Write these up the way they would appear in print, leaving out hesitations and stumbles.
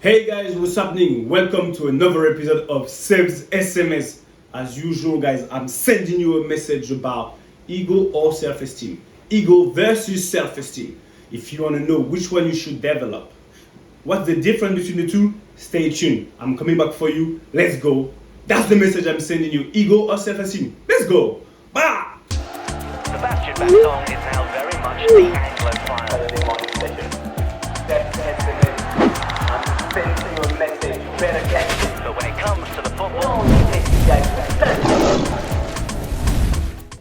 Hey guys, what's happening? Welcome to another episode of Seb's SMS. As usual, guys, I'm sending you a message about ego or self-esteem. Ego versus self-esteem. If you want to know which one you should develop, what's the difference between the two, stay tuned. I'm coming back for you. Let's go. That's the message I'm sending you. Ego or self-esteem. Let's go. Bah! Sebastian Baton is now very much the Anglophile. But when it comes to the football,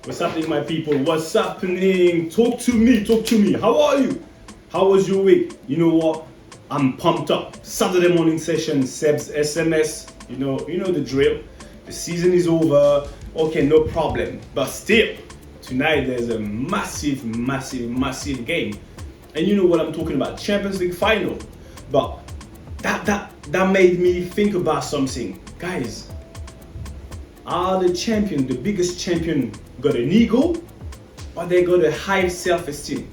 What's happening, my people? What's happening? Talk to me. How are you? How was your week? You know what? I'm pumped up. Saturday morning session, Seb's SMS. You know the drill. The season is over. Okay, no problem. But still, tonight there's a massive game. And you know what I'm talking about? Champions League final. But that made me think about something. Guys, are the champion, the biggest champion, got an ego or they got a high self-esteem?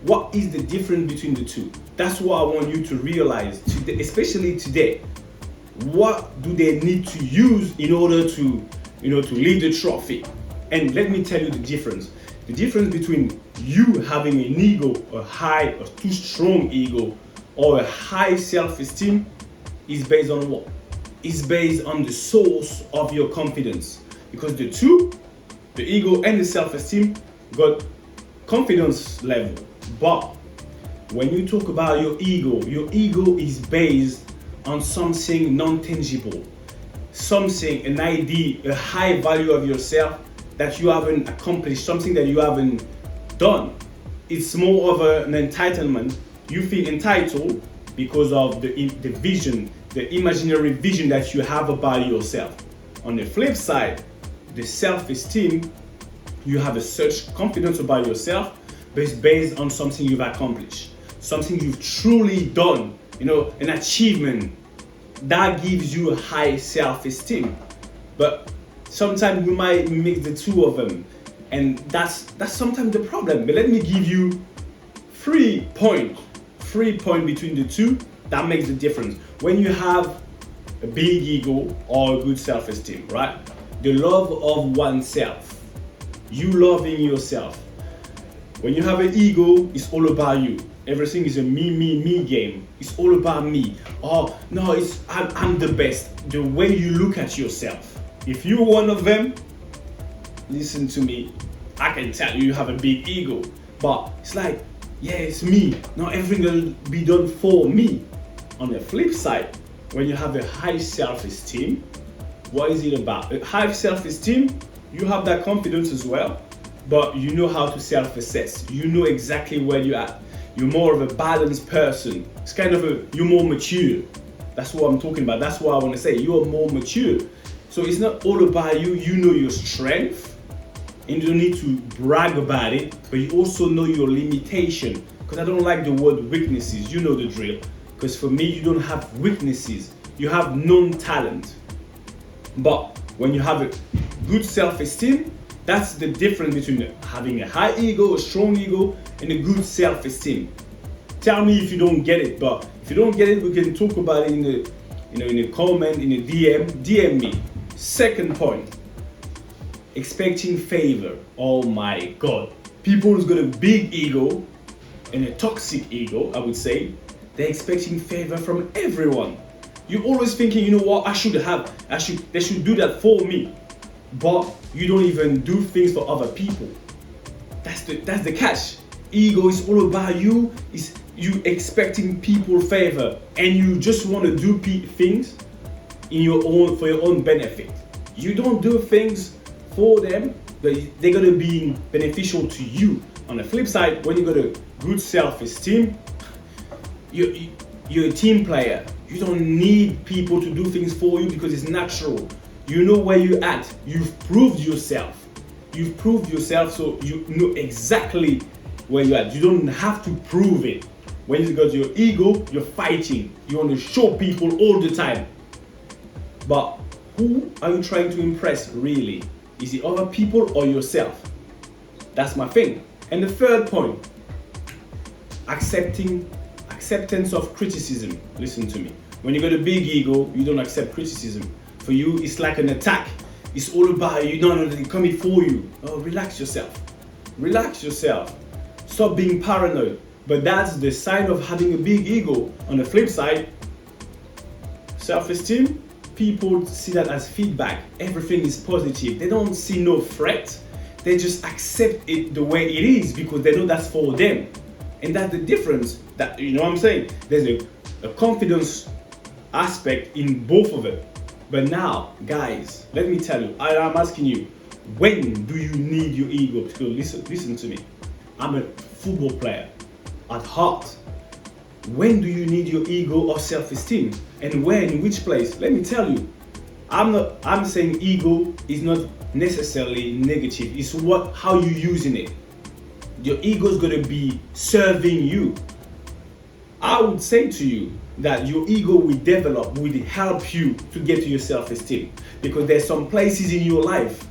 What is the difference between the two? That's what I want you to realize today, especially today. What do they need to use in order to lead the trophy? And let me tell you the difference. The difference between you having an ego, a high or too strong ego, or a high self-esteem is based on what? It's based on the source of your confidence. Because the two, the ego and the self-esteem, got confidence level. But when you talk about your ego is based on something non-tangible, something, an idea, a high value of yourself that you haven't accomplished, something that you haven't done. It's more of an entitlement. You feel entitled because of the vision, the imaginary vision that you have about yourself. On the flip side, the self-esteem, you have a such confidence about yourself, but it's based on something you've accomplished, something you've truly done, an achievement that gives you a high self-esteem. But sometimes we might mix the two of them, and that's sometimes the problem. But let me give you 3 points between the two that makes the difference. When you have a big ego or a good self-esteem, right? The love of oneself, you loving yourself. When you have an ego, it's all about you. Everything is a me game. It's all about me. Oh no, I'm the best. The way you look at yourself. If you're one of them, listen to me. I can tell you have a big ego, but it's like, yeah, it's me. Now everything will be done for me. On the flip side, when you have a high self-esteem, what is it about? A high self-esteem, you have that confidence as well, but you know how to self-assess. You know exactly where you're at. You're more of a balanced person. It's kind of you're more mature. That's what I'm talking about. That's what I want to say. You are more mature. So it's not all about you. You know your strength, and you don't need to brag about it, but you also know your limitation. Because I don't like the word weaknesses. You know the drill. Because for me, you don't have weaknesses. You have known talent. But when you have a good self-esteem, that's the difference between having a high ego, a strong ego, and a good self-esteem. Tell me if you don't get it. But if you don't get it, we can talk about it in a comment, in a DM me. Second point. Expecting favor. Oh my God. People who's got a big ego and a toxic ego, I would say, they're expecting favor from everyone. You're always thinking, you know what, they should do that for me. But you don't even do things for other people. That's the catch. Ego is all about you. It's you expecting people favor, and you just want to do things for your own benefit. You don't do things for them, but they're gonna be beneficial to you. On the flip side, when you got a good self-esteem, you're a team player. You don't need people to do things for you because it's natural. You know where you're at. You've proved yourself, so you know exactly where you're at. You don't have to prove it. When you got your ego, you're fighting. You want to show people all the time. But who are you trying to impress really? Is it other people or yourself? That's my thing. And the third point, accepting acceptance of criticism. Listen to me. When you got a big ego, you don't accept criticism. For you, it's like an attack. It's all about you. No, they coming for you. Oh, relax yourself. Relax yourself. Stop being paranoid. But that's the sign of having a big ego. On the flip side, self-esteem, people see that as feedback. Everything is positive. They don't see no threat. They just accept it the way it is because they know that's for them. And that's the difference. That, you know what I'm saying? There's a confidence aspect in both of it. But now, guys, let me tell you, I'm asking you, when do you need your ego? Because listen to me. I'm a football player at heart. When do you need your ego or self-esteem? And where, in which place? Let me tell you. I'm saying ego is not necessarily negative. It's how you using it. Your ego is gonna be serving you. I would say to you that your ego will develop, will help you to get to your self-esteem. Because there's some places in your life,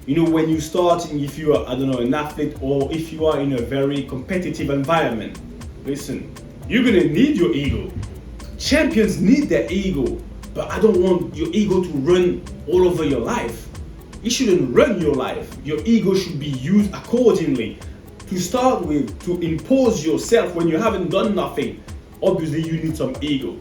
you know, when you start, if you are, I don't know, an athlete, or if you are in a very competitive environment, listen, you're gonna need your ego. Champions need their ego, but I don't want your ego to run all over your life. It shouldn't run your life. Your ego should be used accordingly. To start with, to impose yourself when you haven't done nothing, obviously you need some ego.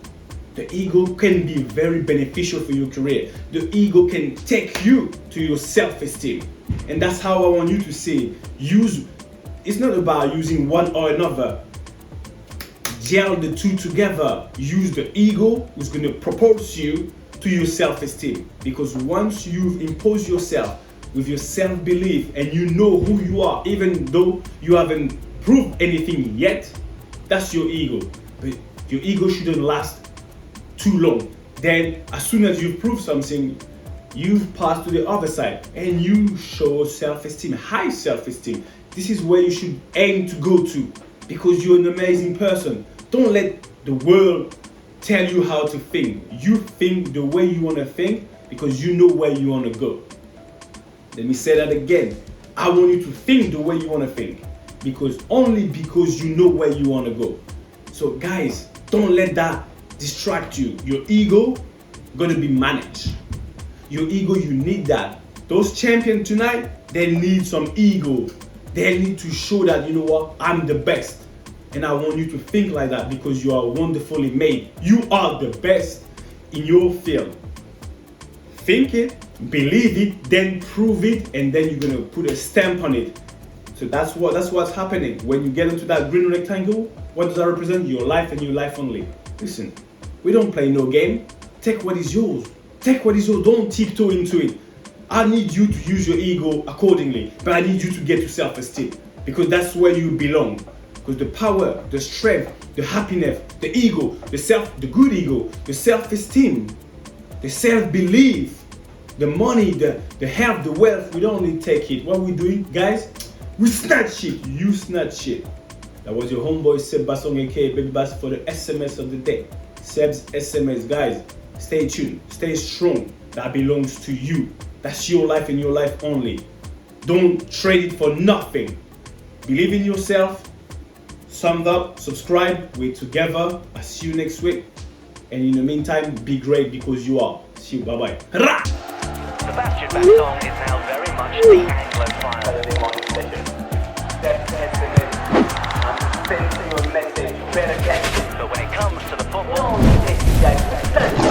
The ego can be very beneficial for your career. The ego can take you to your self-esteem. And that's how I want you to say, it's not about using one or another. Gel the two together. Use the ego, who's going to propose you to your self-esteem. Because once you've imposed yourself with your self-belief and you know who you are, even though you haven't proved anything yet, that's your ego. But your ego shouldn't last too long. Then as soon as you've proved something, you've passed to the other side and you show self-esteem, high self-esteem. This is where you should aim to go to, because you're an amazing person. Don't let the world tell you how to think. You think the way you want to think because you know where you want to go. Let me say that again. I want you to think the way you want to think, because you know where you want to go. So guys, don't let that distract you. Your ego gonna be managed. Your ego, you need that. Those champions tonight, they need some ego. They need to show that, you know what, I'm the best. And I want you to think like that because you are wonderfully made. You are the best in your field. Think it, believe it, then prove it, and then you're gonna put a stamp on it. So that's what's happening. When you get into that green rectangle, what does that represent? Your life and your life only. Listen, we don't play no game. Take what is yours. Take what is yours. Don't tiptoe into it. I need you to use your ego accordingly, but I need you to get to self-esteem, because that's where you belong. Because the power, the strength, the happiness, the ego, the good ego, the self-esteem, the self-belief, the money, the health, the wealth, we don't only take it. What we're doing, guys, we snatch it. You snatch it. That was your homeboy Seb Basong, aka Baby Bass, for the SMS of the day. Seb's SMS, guys. Stay tuned, stay strong. That belongs to you. That's your life and your life only. Don't trade it for nothing. Believe in yourself. Summed up, subscribe. We're together. I'll see you next week. And in the meantime, be great because you are. See you. Bye bye. Sebastian Batong is now very much the Anglophile. Saturday morning session. That's SMS. I'm sending you a message. Better catch it. But when it comes to the football,